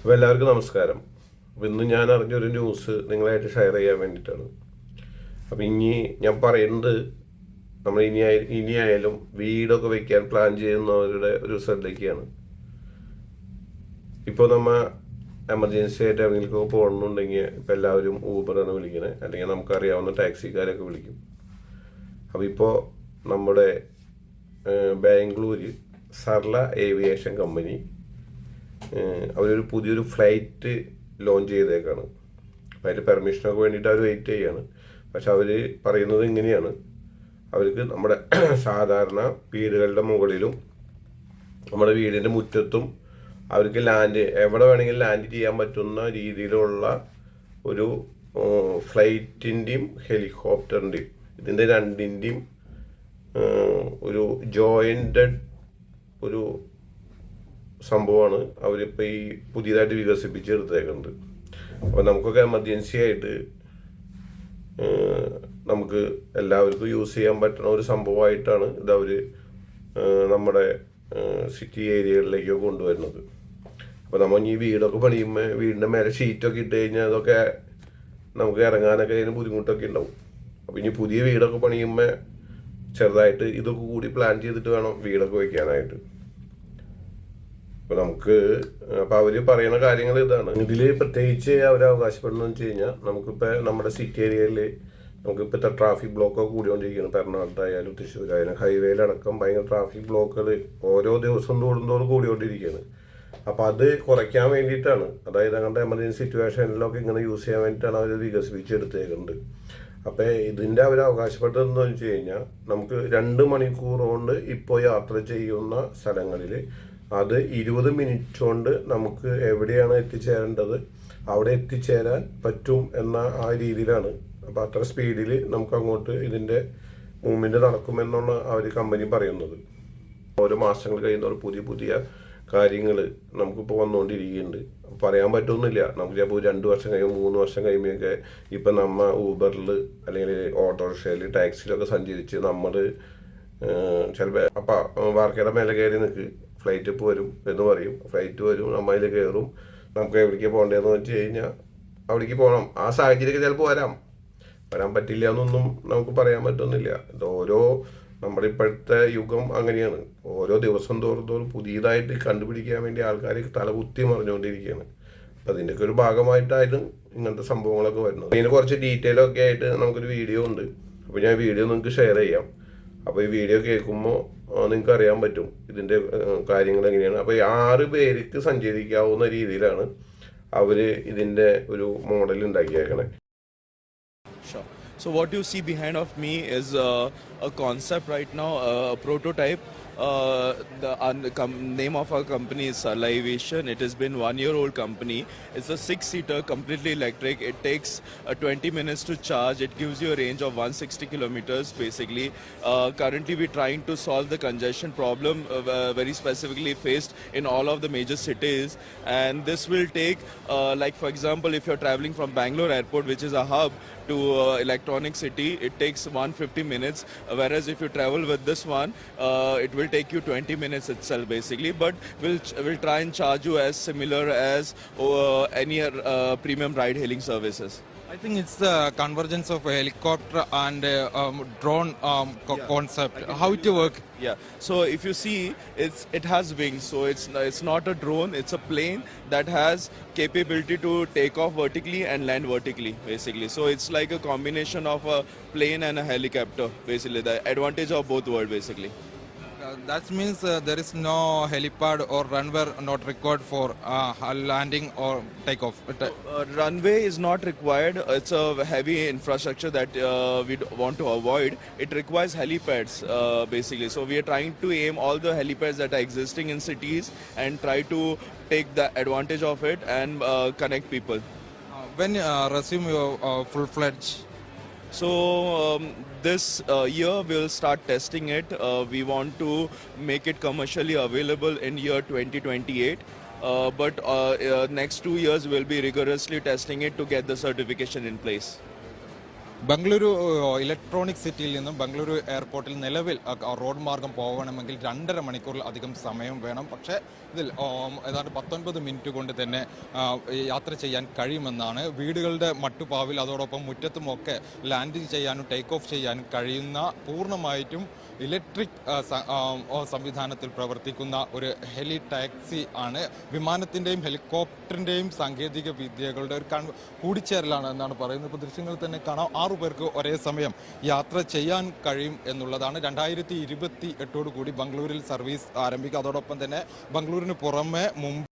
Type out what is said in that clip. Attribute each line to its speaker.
Speaker 1: അപ്പോൾ എല്ലാവർക്കും നമസ്കാരം. അപ്പോൾ ഇന്ന് ഞാൻ അറിഞ്ഞൊരു ന്യൂസ് നിങ്ങളായിട്ട് ഷെയർ ചെയ്യാൻ വേണ്ടിയിട്ടാണ്. അപ്പോൾ ഞാൻ പറയുന്നത് നമ്മൾ ഇനിയായാലും വീടൊക്കെ വയ്ക്കാൻ പ്ലാൻ ചെയ്യുന്നവരുടെ ഒരു ശ്രദ്ധയ്ക്കാണ്. ഇപ്പോൾ നമ്മൾ എമർജൻസി ആയിട്ട് എവിടെയെങ്കിലും പോകണമെന്നുണ്ടെങ്കിൽ ഇപ്പോൾ എല്ലാവരും ഊബറാണ് വിളിക്കുന്നത്, അല്ലെങ്കിൽ നമുക്കറിയാവുന്ന ടാക്സിക്കാരൊക്കെ വിളിക്കും. അപ്പോൾ ഇപ്പോൾ നമ്മുടെ ബാംഗ്ലൂർ സർല ഏവിയേഷൻ കമ്പനി അവരൊരു പുതിയൊരു ഫ്ലൈറ്റ് ലോഞ്ച് ചെയ്തേക്കാണ്. അപ്പോൾ അതിൻ്റെ പെർമിഷനൊക്കെ വേണ്ടിയിട്ട് അവർ വെയിറ്റ് ചെയ്യാണ്. പക്ഷെ അവർ പറയുന്നത് ഇങ്ങനെയാണ്, അവർക്ക് നമ്മുടെ സാധാരണ വീടുകളുടെ മുകളിലും നമ്മുടെ വീടിൻ്റെ മുറ്റത്തും അവർക്ക് എവിടെ വേണമെങ്കിലും ലാൻഡ് ചെയ്യാൻ പറ്റുന്ന രീതിയിലുള്ള ഒരു ഫ്ലൈറ്റിൻ്റെയും ഹെലികോപ്റ്ററിൻ്റെയും ഇതിൻ്റെ രണ്ടിൻ്റെയും ഒരു ജോയിൻറ്റഡ് ഒരു സംഭവമാണ് അവരിപ്പോൾ ഈ പുതിയതായിട്ട് വികസിപ്പിച്ചെടുത്തേക്കുന്നത്. അപ്പോൾ നമുക്കൊക്കെ എമർജൻസി ആയിട്ട് നമുക്ക് എല്ലാവർക്കും യൂസ് ചെയ്യാൻ പറ്റുന്ന ഒരു സംഭവമായിട്ടാണ് ഇതവർ നമ്മുടെ സിറ്റി ഏരിയകളിലേക്കൊക്കെ കൊണ്ടുവരുന്നത്. അപ്പോൾ നമ്മൾ ഈ വീടൊക്കെ പണിയുമ്പോൾ വീടിൻ്റെ മേലെ ഷീറ്റൊക്കെ ഇട്ട് കഴിഞ്ഞാൽ അതൊക്കെ നമുക്ക് ഇറങ്ങാനൊക്കെ അതിന് ബുദ്ധിമുട്ടൊക്കെ ഉണ്ടാവും. അപ്പോൾ ഇനി പുതിയ വീടൊക്കെ പണിയുമ്പോൾ ചെറുതായിട്ട് ഇതൊക്കെ കൂടി പ്ലാൻ ചെയ്തിട്ട് വേണം വീടൊക്കെ വയ്ക്കാനായിട്ട്. അപ്പോൾ അവർ പറയുന്ന കാര്യങ്ങൾ ഇതാണ്. ഇതിൽ പ്രത്യേകിച്ച് അവർ അവകാശപ്പെടുന്നതെന്ന് വെച്ച് കഴിഞ്ഞാൽ നമുക്കിപ്പോൾ നമ്മുടെ സിറ്റി ഏരിയയിൽ നമുക്കിപ്പോൾ ട്രാഫിക് ബ്ലോക്കൊക്കെ കൂടിക്കൊണ്ടിരിക്കുകയാണ്. എറണാകുളത്തായാലും തൃശ്ശൂരായാലും ഹൈവേയിലടക്കം ഭയങ്കര ട്രാഫിക് ബ്ലോക്കുകൾ ഓരോ ദിവസം തോറും കൂടിക്കൊണ്ടിരിക്കുകയാണ്. അപ്പോൾ അത് കുറയ്ക്കാൻ വേണ്ടിയിട്ടാണ്, അതായത് അങ്ങനത്തെ എമർജൻസി സിറ്റുവേഷനിലൊക്കെ ഇങ്ങനെ യൂസ് ചെയ്യാൻ വേണ്ടിയിട്ടാണ് അവർ വികസിപ്പിച്ചെടുത്തേക്കുന്നത്. അപ്പോൾ ഇതിൻ്റെ അവർ അവകാശപ്പെട്ടതെന്ന് വെച്ച് കഴിഞ്ഞാൽ നമുക്ക് 2 മണിക്കൂർ കൊണ്ട് ഇപ്പോൾ യാത്ര ചെയ്യുന്ന സ്ഥലങ്ങളിൽ അത് 20 മിനിറ്റ് കൊണ്ട് നമുക്ക് എവിടെയാണ് എത്തിച്ചേരേണ്ടത് അവിടെ എത്തിച്ചേരാൻ പറ്റും എന്ന ആ രീതിയിലാണ്. അപ്പോൾ അത്ര സ്പീഡിൽ നമുക്ക് അങ്ങോട്ട് ഇതിൻ്റെ മൂവ്മെൻറ്റ് നടക്കുമെന്നാണ് അവർ കമ്പനി പറയുന്നത്. ഓരോ മാസങ്ങൾ കഴിയുന്നവർ പുതിയ കാര്യങ്ങൾ നമുക്കിപ്പോൾ വന്നുകൊണ്ടിരിക്കുന്നുണ്ട്. പറയാൻ പറ്റുമെന്നില്ല, നമുക്ക് ചിലപ്പോൾ 2 വർഷം കഴിയുമ്പോൾ 3 വർഷം കഴിയുമ്പോഴൊക്കെ ഇപ്പം നമ്മൾ ഊബറിൽ അല്ലെങ്കിൽ ഓട്ടോറിക്ഷയിൽ ടാക്സിയിലൊക്കെ സഞ്ചരിച്ച് നമ്മൾ ചിലപ്പോൾ അപ്പം വാർക്കയുടെ മേലെ കയറി നിൽക്ക് ഫ്ലൈറ്റ് ഇപ്പോൾ വരും എന്ന് പറയും. ഫ്ലൈറ്റ് വരും, നമ്മൾ അതിൽ കയറും, നമുക്ക് എവിടേക്ക് പോകേണ്ടതെന്ന് വെച്ച് കഴിഞ്ഞാൽ അവിടേക്ക് പോകണം. ആ സാഹചര്യമൊക്കെ ചിലപ്പോൾ വരാൻ പറ്റില്ല എന്നൊന്നും നമുക്ക് പറയാൻ പറ്റുന്നില്ല. ഇത് നമ്മുടെ ഇപ്പോഴത്തെ യുഗം അങ്ങനെയാണ്. ഓരോ ദിവസം തോറും പുതിയതായിട്ട് കണ്ടുപിടിക്കാൻ വേണ്ടി ആൾക്കാർ തലകുത്തി മറിഞ്ഞുകൊണ്ടിരിക്കുകയാണ്. അപ്പം അതിൻ്റെയൊക്കെ ഒരു ഭാഗമായിട്ടായിരുന്നു ഇങ്ങനത്തെ സംഭവങ്ങളൊക്കെ വരുന്നത്. അതിന് കുറച്ച് ഡീറ്റെയിലൊക്കെ ആയിട്ട് നമുക്കൊരു വീഡിയോ ഉണ്ട്. അപ്പോൾ ഞാൻ വീഡിയോ നിങ്ങൾക്ക് ഷെയർ ചെയ്യാം. അപ്പോൾ ഈ വീഡിയോ കേൾക്കുമ്പോൾ നിങ്ങൾക്ക് അറിയാൻ പറ്റും ഇതിൻ്റെ കാര്യങ്ങൾ എങ്ങനെയാണ്. അപ്പോൾ 6 പേർക്ക് സഞ്ചരിക്കാവുന്ന രീതിയിലാണ് അവർ ഇതിൻ്റെ ഒരു model ഉണ്ടാക്കിയേക്കണേ.
Speaker 2: So what you see behind of me is a concept right now, a prototype. The name of our company is Sarla Aviation. It has been 1-year-old company. It's a 6-seater, completely electric. It takes 20 minutes to charge. It gives you a range of 160 kilometers basically. Currently we're trying to solve the congestion problem very specifically faced in all of the major cities. And this will take, like for example, if you're traveling from Bangalore Airport, which is a hub, to Electronic City, it takes 150 minutes. Whereas if you travel with this one, it will take you 20 minutes itself basically. But we'll try and charge you as similar as any premium ride hailing services.
Speaker 3: I think it's the convergence of a helicopter and drone concept. How it work?
Speaker 2: Yeah. So if you see, it has wings. So it's not a drone. It's a plane that has capability to take off vertically and land vertically, basically. So it's like a combination of a plane and a helicopter, basically. The advantage of both worlds, basically.
Speaker 3: That means there is no helipad or runway not required for landing or takeoff.
Speaker 2: Runway is not required. It's a heavy infrastructure that we want to avoid. It requires helipads basically. So we are trying to aim all the helipads that are existing in cities and try to take the advantage of it and connect people.
Speaker 3: When resume your full-fledged?
Speaker 2: So this year we'll start testing it. We want to make it commercially available in year 2028. But next 2 years we'll be rigorously testing it to get the certification in place.
Speaker 3: Bengaluru electronic സിറ്റിയിൽ നിന്നും ബംഗളൂരു എയർപോർട്ടിൽ നിലവിൽ road മാർഗം പോകണമെങ്കിൽ 2.5 മണിക്കൂറിൽ അധികം സമയം വേണം. പക്ഷേ ഇതിൽ ഏതാണ്ട് 19 മിനിറ്റ് കൊണ്ട് തന്നെ യാത്ര ചെയ്യാൻ കഴിയുമെന്നാണ്. വീടുകളുടെ മട്ടുപ്പാവിൽ അതോടൊപ്പം മുറ്റത്തുമൊക്കെ ലാൻഡിങ് ചെയ്യാനും ടേക്ക് ഓഫ് ചെയ്യാനും കഴിയുന്ന പൂർണ്ണമായിട്ടും ഇലക്ട്രിക് സംവിധാനത്തിൽ പ്രവർത്തിക്കുന്ന ഒരു ഹെലി ടാക്സി ആണ്. വിമാനത്തിൻ്റെയും ഹെലികോപ്റ്ററിൻ്റെയും സാങ്കേതിക വിദ്യകളുടെ ഒരു കൂടിച്ചേരലാണ് എന്നാണ് പറയുന്നത്. ഇപ്പോൾ ദൃശ്യങ്ങളിൽ തന്നെ കാണാം 6 പേർക്ക് ഒരേ സമയം യാത്ര ചെയ്യാൻ കഴിയും എന്നുള്ളതാണ്. 2028 കൂടി ബംഗളൂരിൽ സർവീസ് ആരംഭിക്കുക. അതോടൊപ്പം തന്നെ ബംഗളൂരിന് പുറമെ മുംബൈ